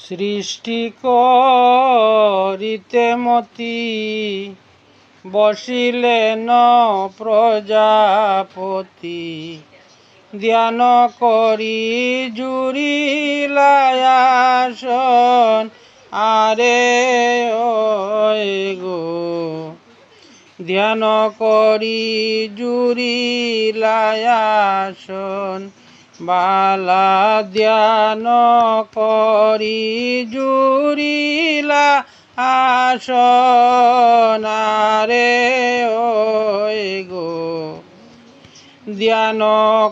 সৃষ্টি করিতে মতি বসিলেন প্রজাপতি, ধ্যান করি জুড়িলায়াসন আরে গো। ধ্যান করি জুড়িলায়াসন বালা, ধ্যান করি জুড়িলা আসন আরে গো। ধ্যান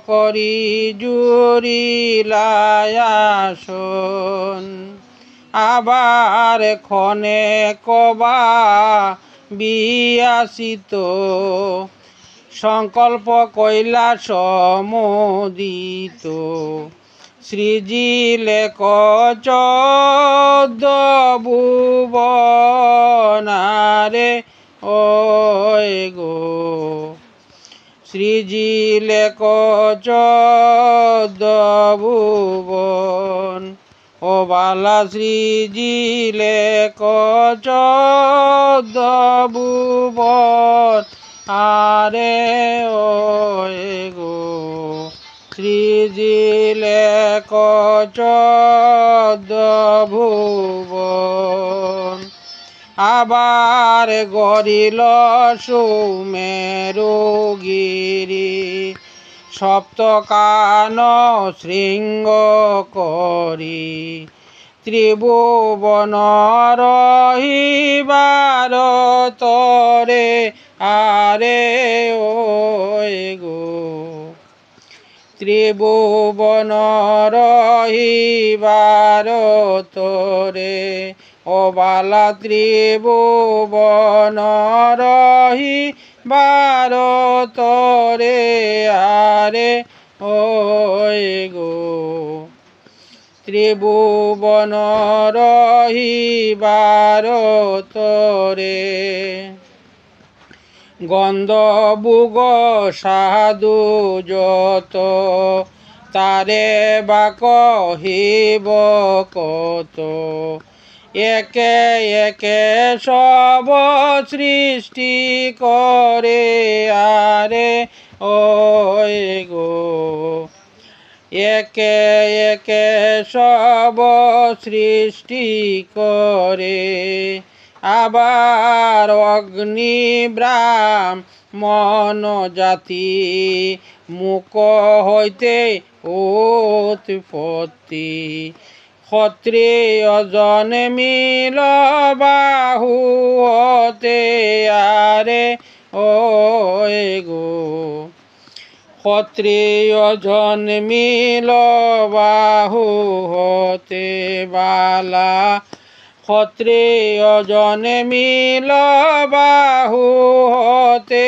করি জুড়িলায়াসন আবার ক্ষণে কবা বিয়াসিত, সংকল্প কৈলাস মোদিত। সৃজিলে চৌদ্দ ভুবন রে গো। সৃজিলে চৌদ্দ ভুবন ও বালা, সৃজিলে চৌদ্দ ভুবন আরে গো। সৃজিলে চৌদ্দ ভুবন আবার গরিল সুমেরুগিরি, সপ্তকান শৃঙ্গ করি। ত্রিভুবন রহিবার তরে আরে গো। ত্রিভুবন রহিবার তরে ও বালা, ত্রিভুবন রহিবার তরে আরে গো। ত্রিভুবন রহিবার তরে গন্ধবুগ সাধু যত, তারে বা কহিব কত। একে একে সব সৃষ্টি করে আরে গো। একে একে সব সৃষ্টি করে আবার অগ্নি ব্রাহ্মণ জাতি, মুখ হইতে উৎপত্তি। ক্ষত্রিয় জন্মিল বাহু হতে আরে গো। ক্ষত্রিয় জন্মিল বাহু হতে বালা, ক্ষত্রিয় জন্মিল বাহু হতে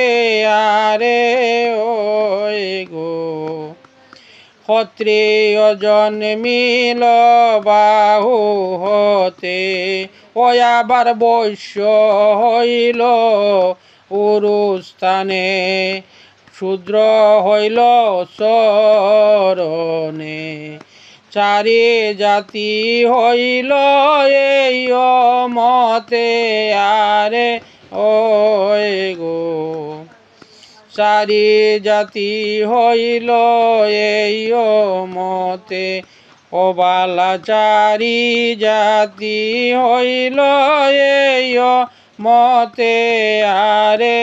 আরে গো। ক্ষত্রিয় জন্মিল বাহু হতে ও আবার বৈশ্য হইল উরুস্থানে, শূদ্র হইল শরণে। চারি জাতি হইল এই মতে আরে গো। চারি জাতি হইল এই মতে ও বালা, চারি জাতি হইল এই মতে আরে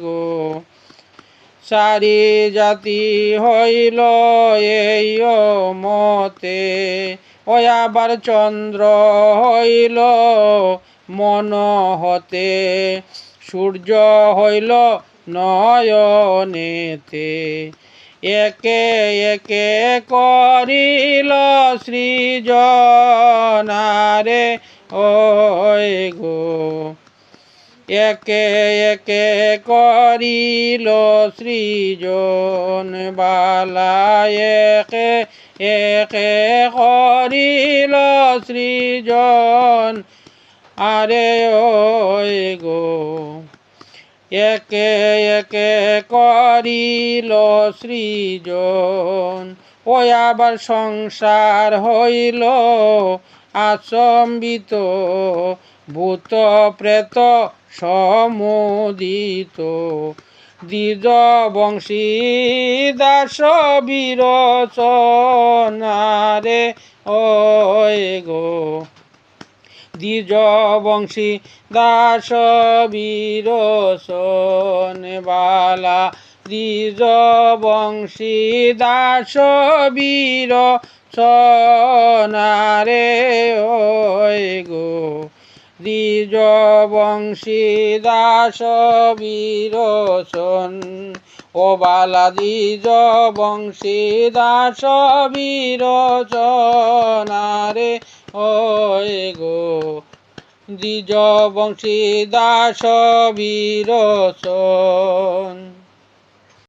গো। চারি জাতি হইল এই মতে ও আবার চন্দ্র হইল মন হতে, সূর্য হইল নয়নেতে। একে একে করিল সৃজন রে গো। একে একে করিল সৃজন বালা, একে একে করিল সৃজন আরে গো। একে একে করিল সৃজন ওই আবার সংসার হইল আচম্বিত, ভূত প্রেত সমুদিত, দ্বিজ বংশী দাস বিরচনারে ওই গো, দ্বিজ বংশী দাস বিরোচন বালা, দ্বিজ বংশী দাস বিরোচনারে ওই গো, দ্বিজ বংশী দাস বিরোচন, ও বালা দ্বিজ বংশী দাস বিরোচনারে ওই গো, দ্বিজ বংশী দাস বিরোচন।